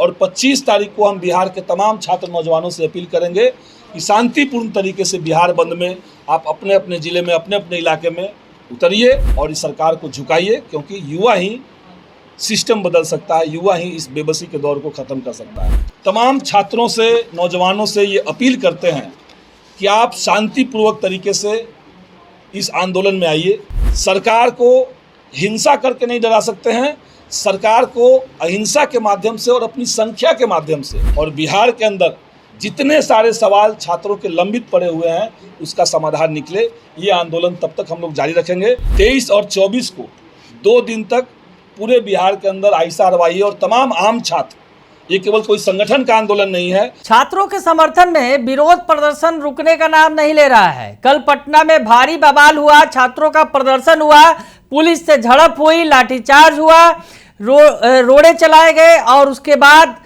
और 25 तारीख को हम बिहार के तमाम छात्र नौजवानों से अपील करेंगे कि शांतिपूर्ण तरीके से बिहार बंद में आप अपने अपने ज़िले में अपने अपने इलाके में उतरिए और इस सरकार को झुकाइए, क्योंकि युवा ही सिस्टम बदल सकता है, युवा ही इस बेबसी के दौर को ख़त्म कर सकता है। तमाम छात्रों से, नौजवानों से ये अपील करते हैं कि आप शांतिपूर्वक तरीके से इस आंदोलन में आइए। सरकार को हिंसा करके नहीं डरा सकते हैं, सरकार को अहिंसा के माध्यम से और अपनी संख्या के माध्यम से, और बिहार के अंदर जितने सारे सवाल छात्रों के लंबित पड़े हुए हैं उसका समाधान निकले। ये आंदोलन तब तक हम लोग जारी रखेंगे। 23 और 24 को 2 दिन तक पूरे बिहार के अंदर आइसा रवाइए और तमाम आम छात्र, ये केवल कोई संगठन का आंदोलन नहीं है। छात्रों के समर्थन में विरोध प्रदर्शन रुकने का नाम नहीं ले रहा है। कल पटना में भारी बवाल हुआ, छात्रों का प्रदर्शन हुआ, पुलिस से झड़प हुई, लाठीचार्ज हुआ, रोड़े चलाए गए और उसके बाद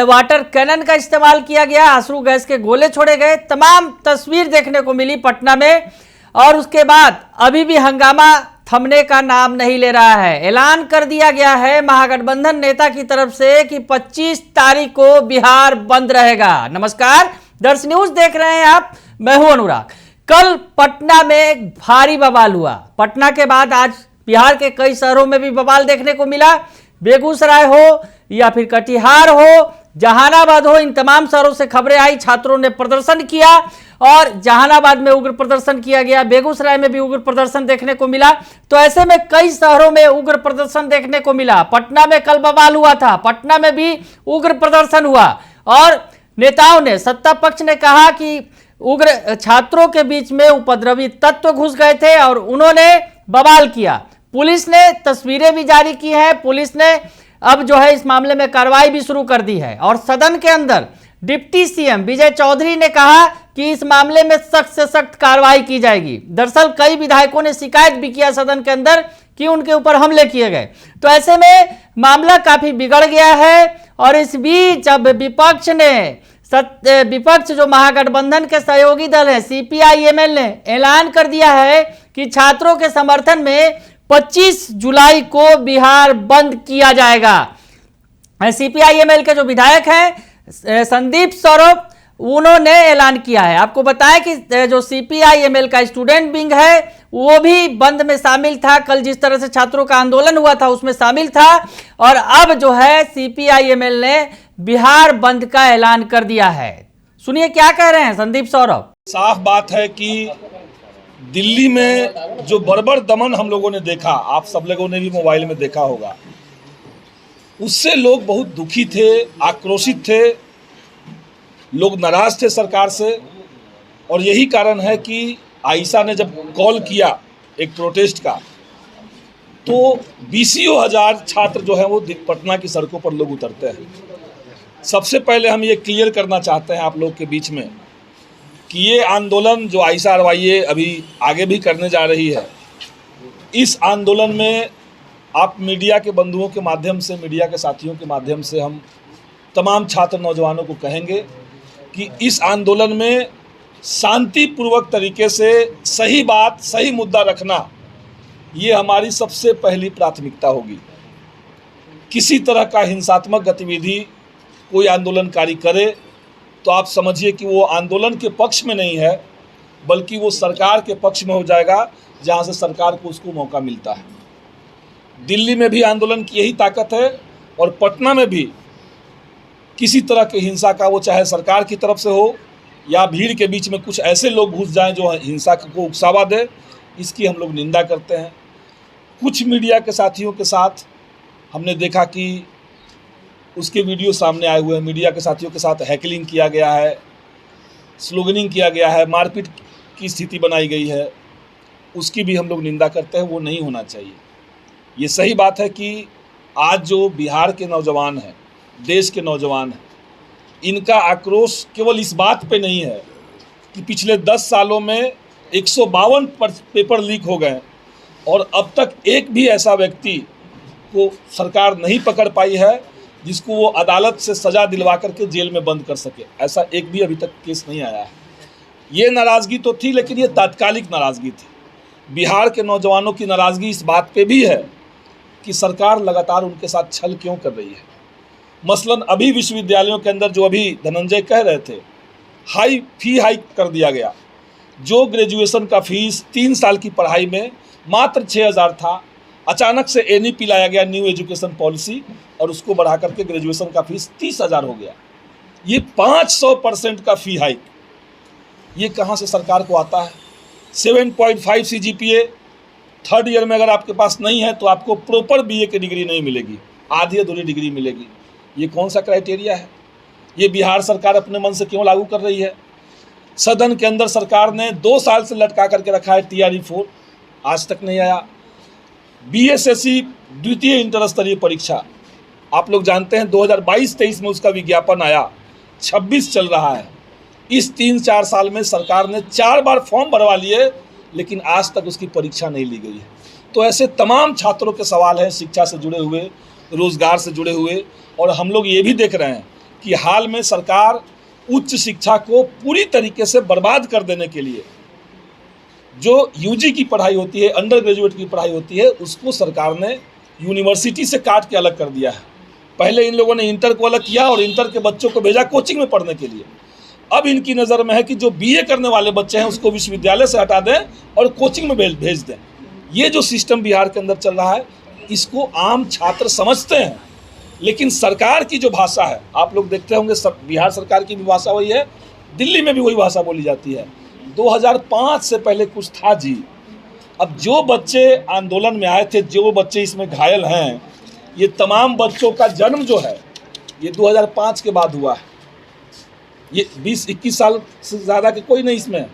वाटर कैनन का इस्तेमाल किया गया, आंसू गैस के गोले छोड़े गए। तमाम तस्वीर देखने को मिली पटना में। और उसके बाद अभी भी हंगामा थमने का नाम नहीं ले रहा है। ऐलान कर दिया गया है महागठबंधन नेता की तरफ से कि 25 तारीख को बिहार बंद रहेगा। नमस्कार, दर्श न्यूज देख रहे हैं आप, मैं हूं अनुराग। कल पटना में एक भारी बवाल हुआ। पटना के बाद आज बिहार के कई शहरों में भी बवाल देखने को मिला। बेगूसराय हो या फिर कटिहार हो, जहानाबाद हो, इन तमाम शहरों से खबरें आई। छात्रों ने प्रदर्शन किया और जहानाबाद में उग्र प्रदर्शन किया गया, बेगूसराय में भी उग्र प्रदर्शन देखने को मिला। तो ऐसे में कई शहरों में उग्र प्रदर्शन देखने को मिला। पटना में कल बवाल हुआ था, पटना में भी उग्र प्रदर्शन हुआ और नेताओं ने, सत्ता पक्ष ने कहा कि उग्र छात्रों के बीच में उपद्रवी तत्व घुस गए थे और उन्होंने बवाल किया। पुलिस ने तस्वीरें भी जारी की हैं। पुलिस ने अब जो है इस मामले में कार्रवाई भी शुरू कर दी है और सदन के अंदर डिप्टी सीएम विजय चौधरी ने कहा कि इस मामले में सख्त से सख्त कार्रवाई की जाएगी। दरअसल कई विधायकों ने शिकायत भी किया सदन के अंदर कि उनके ऊपर हमले किए गए। तो ऐसे में मामला काफी बिगड़ गया है और इस बीच अब विपक्ष जो महागठबंधन के सहयोगी दल है सीपीआई-एमएल ने ऐलान कर दिया है कि छात्रों के समर्थन में 25 जुलाई को बिहार बंद किया जाएगा। सीपीआई-एमएल के जो विधायक हैं संदीप सौरभ, उन्होंने ऐलान किया है। आपको बताएं कि जो सीपीआई-एमएल का स्टूडेंट विंग है वो भी बंद में शामिल था। कल जिस तरह से छात्रों का आंदोलन हुआ था उसमें शामिल था और अब जो है सीपीआई-एमएल ने बिहार बंद का ऐलान कर दिया है। सुनिए क्या कह रहे हैं संदीप सौरभ। साफ बात है कि दिल्ली में जो बर्बर दमन हम लोगों ने देखा, आप सब लोगों ने भी मोबाइल में देखा होगा, उससे लोग बहुत दुखी थे, आक्रोशित थे, लोग नाराज थे सरकार से। और यही कारण है कि आइसा ने जब कॉल किया एक प्रोटेस्ट का, तो 20,000 छात्र जो है वो पटना की सड़कों पर लोग उतरते हैं। सबसे पहले हम ये क्लियर करना चाहते हैं आप लोग के बीच में कि ये आंदोलन जो आइसा रवाइये अभी आगे भी करने जा रही है, इस आंदोलन में आप मीडिया के बंधुओं के माध्यम से, मीडिया के साथियों के माध्यम से हम तमाम छात्र नौजवानों को कहेंगे कि इस आंदोलन में शांतिपूर्वक तरीके से सही बात, सही मुद्दा रखना, ये हमारी सबसे पहली प्राथमिकता होगी। किसी तरह का हिंसात्मक गतिविधि कोई आंदोलनकारी करे तो आप समझिए कि वो आंदोलन के पक्ष में नहीं है, बल्कि वो सरकार के पक्ष में हो जाएगा, जहाँ से सरकार को उसको मौका मिलता है। दिल्ली में भी आंदोलन की यही ताकत है और पटना में भी किसी तरह के हिंसा का, वो चाहे सरकार की तरफ से हो या भीड़ के बीच में कुछ ऐसे लोग घुस जाएं जो हिंसा को उकसावा दे, इसकी हम लोग निंदा करते हैं। कुछ मीडिया के साथियों के साथ हमने देखा कि उसके वीडियो सामने आए हुए हैं, मीडिया के साथियों के साथ हैकलिंग किया गया है, स्लोगनिंग किया गया है, मारपीट की स्थिति बनाई गई है, उसकी भी हम लोग निंदा करते हैं। वो नहीं होना चाहिए। ये सही बात है कि आज जो बिहार के नौजवान हैं, देश के नौजवान हैं, इनका आक्रोश केवल इस बात पे नहीं है कि पिछले 10 सालों में 152 पेपर लीक हो गए और अब तक एक भी ऐसा व्यक्ति को सरकार नहीं पकड़ पाई है जिसको वो अदालत से सज़ा दिलवा करके जेल में बंद कर सके। ऐसा एक भी अभी तक केस नहीं आया है। ये नाराज़गी तो थी, लेकिन ये तात्कालिक नाराज़गी थी। बिहार के नौजवानों की नाराज़गी इस बात पे भी है कि सरकार लगातार उनके साथ छल क्यों कर रही है। मसलन अभी विश्वविद्यालयों के अंदर जो अभी धनंजय कह रहे थे, फी हाइक कर दिया गया। जो ग्रेजुएशन का फीस 3 साल की पढ़ाई में मात्र 6,000 था, अचानक से एनईपी लाया गया, न्यू एजुकेशन पॉलिसी, और उसको बढ़ा करके ग्रेजुएशन का फीस 30,000 हो गया। ये 500% का फी हाइक, ये कहाँ से सरकार को आता है? 7.5 CGPA थर्ड ईयर में अगर आपके पास नहीं है तो आपको प्रॉपर BA की डिग्री नहीं मिलेगी, आधी अधूरी डिग्री मिलेगी। ये कौन सा क्राइटेरिया है? ये बिहार सरकार अपने मन से क्यों लागू कर रही है? सदन के अंदर सरकार ने 2 साल से लटका करके रखा है TRE 4, आज तक नहीं आया। BSSC द्वितीय इंटर स्तरीय परीक्षा, आप लोग जानते हैं 2022-23 में उसका विज्ञापन आया, 26 चल रहा है। इस 3-4 साल में सरकार ने 4 बार फॉर्म भरवा लिए, लेकिन आज तक उसकी परीक्षा नहीं ली गई है। तो ऐसे तमाम छात्रों के सवाल हैं, शिक्षा से जुड़े हुए, रोजगार से जुड़े हुए। और हम लोग ये भी देख रहे हैं कि हाल में सरकार उच्च शिक्षा को पूरी तरीके से बर्बाद कर देने के लिए, जो UG की पढ़ाई होती है, अंडर ग्रेजुएट की पढ़ाई होती है, उसको सरकार ने यूनिवर्सिटी से काट के अलग कर दिया है। पहले इन लोगों ने इंटर को अलग किया और इंटर के बच्चों को भेजा कोचिंग में पढ़ने के लिए। अब इनकी नज़र में है कि जो BA करने वाले बच्चे हैं उसको विश्वविद्यालय से हटा दें और कोचिंग में भेज दें। ये जो सिस्टम बिहार के अंदर चल रहा है, इसको आम छात्र समझते हैं, लेकिन सरकार की जो भाषा है, आप लोग देखते होंगे, बिहार सरकार की भी भाषा वही है, दिल्ली में भी वही भाषा बोली जाती है। 2005 से पहले कुछ था जी। अब जो बच्चे आंदोलन में आए थे, जो बच्चे इसमें घायल हैं, ये तमाम बच्चों का जन्म जो है ये 2005 के बाद हुआ है। ये 20-21 साल से ज़्यादा के कोई नहीं इसमें।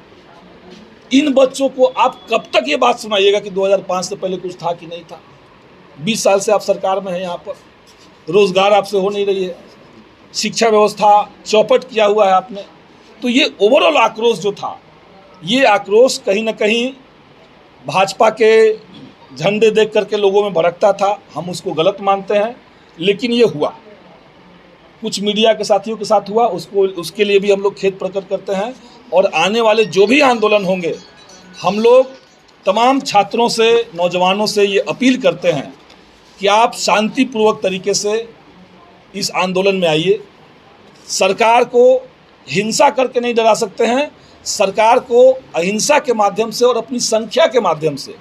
इन बच्चों को आप कब तक ये बात सुनाइएगा कि 2005 से पहले कुछ था कि नहीं था? 20 साल से आप सरकार में हैं, यहाँ पर रोजगार आपसे हो नहीं रही है, शिक्षा व्यवस्था चौपट किया हुआ है आपने। तो ये ओवरऑल आक्रोश जो था, ये आक्रोश कहीं ना कहीं भाजपा के झंडे देख करके लोगों में भड़कता था। हम उसको गलत मानते हैं, लेकिन ये हुआ, कुछ मीडिया के साथियों के साथ हुआ, उसके लिए भी हम लोग खेद प्रकट करते हैं। और आने वाले जो भी आंदोलन होंगे, हम लोग तमाम छात्रों से, नौजवानों से ये अपील करते हैं कि आप शांतिपूर्वक तरीके से इस आंदोलन में आइए। सरकार को हिंसा करके नहीं डरा सकते हैं, सरकार को अहिंसा के माध्यम से और अपनी संख्या के माध्यम से,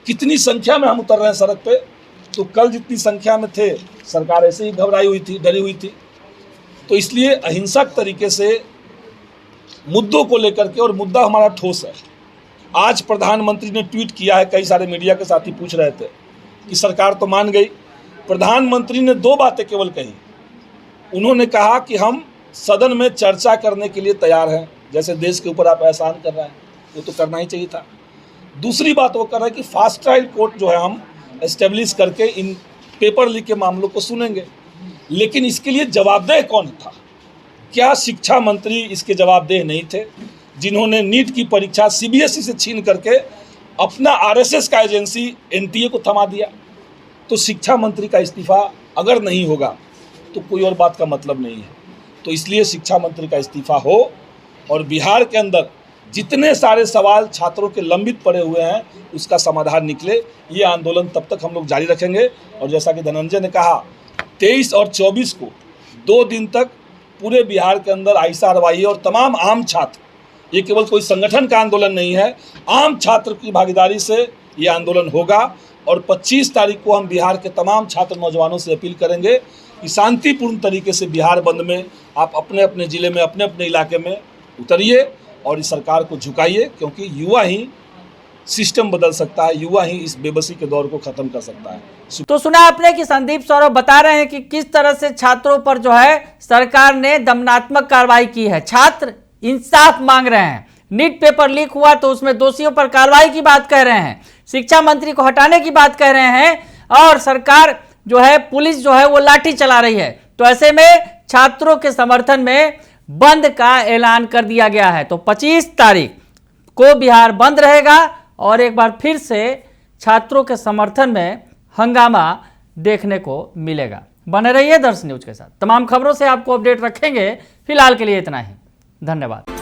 कितनी संख्या में हम उतर रहे हैं सड़क पे, तो कल जितनी संख्या में थे सरकार ऐसे ही घबराई हुई थी, डरी हुई थी। तो इसलिए अहिंसक तरीके से मुद्दों को लेकर के, और मुद्दा हमारा ठोस है। आज प्रधानमंत्री ने ट्वीट किया है, कई सारे मीडिया के साथी पूछ रहे थे कि सरकार तो मान गई। प्रधानमंत्री ने 2 बातें केवल कही। उन्होंने कहा कि हम सदन में चर्चा करने के लिए तैयार हैं, जैसे देश के ऊपर आप एहसान कर रहे हैं, वो तो करना ही चाहिए था। दूसरी बात वो कर रहे हैं कि फास्ट ट्रायल कोर्ट जो है हम एस्टेब्लिश करके इन पेपर लीक के मामलों को सुनेंगे। लेकिन इसके लिए जवाबदेह कौन था? क्या शिक्षा मंत्री इसके जवाबदेह नहीं थे, जिन्होंने नीट की परीक्षा CBSE से छीन करके अपना RSS का एजेंसी NTA को थमा दिया? तो शिक्षा मंत्री का इस्तीफा अगर नहीं होगा तो कोई और बात का मतलब नहीं है। तो इसलिए शिक्षा मंत्री का इस्तीफा हो और बिहार के अंदर जितने सारे सवाल छात्रों के लंबित पड़े हुए हैं उसका समाधान निकले। ये आंदोलन तब तक हम लोग जारी रखेंगे। और जैसा कि धनंजय ने कहा, 23 और 24 को 2 दिन तक पूरे बिहार के अंदर आहिस्ता रवाई और तमाम आम छात्र, ये केवल कोई संगठन का आंदोलन नहीं है, आम छात्र की भागीदारी से ये आंदोलन होगा। और 25 तारीख को हम बिहार के तमाम छात्र नौजवानों से अपील करेंगे कि शांतिपूर्ण तरीके से बिहार बंद में आप अपने अपने ज़िले में, अपने अपने इलाके में उतरिए और इस सरकार को झुकाइए, क्योंकि युवा ही सिस्टम बदल सकता है, युवा ही इस बेबसी के दौर को खत्म कर सकता है। तो सुना आपने कि संदीप सौरभ बता रहे हैं कि किस तरह से छात्रों पर जो है सरकार ने दमनात्मक कार्रवाई की है। छात्र इंसाफ मांग रहे हैं। नीट पेपर लीक हुआ तो उसमें दोषियों पर कार्रवाई की बात कह रहे हैं, शिक्षा मंत्री को हटाने की बात कह रहे हैं, और सरकार जो है, पुलिस जो है वो लाठी चला रही है। तो ऐसे में छात्रों के समर्थन में बंद का ऐलान कर दिया गया है। तो 25 तारीख को बिहार बंद रहेगा और एक बार फिर से छात्रों के समर्थन में हंगामा देखने को मिलेगा। बने रहिए दर्श न्यूज के साथ, तमाम खबरों से आपको अपडेट रखेंगे। फिलहाल के लिए इतना ही, धन्यवाद।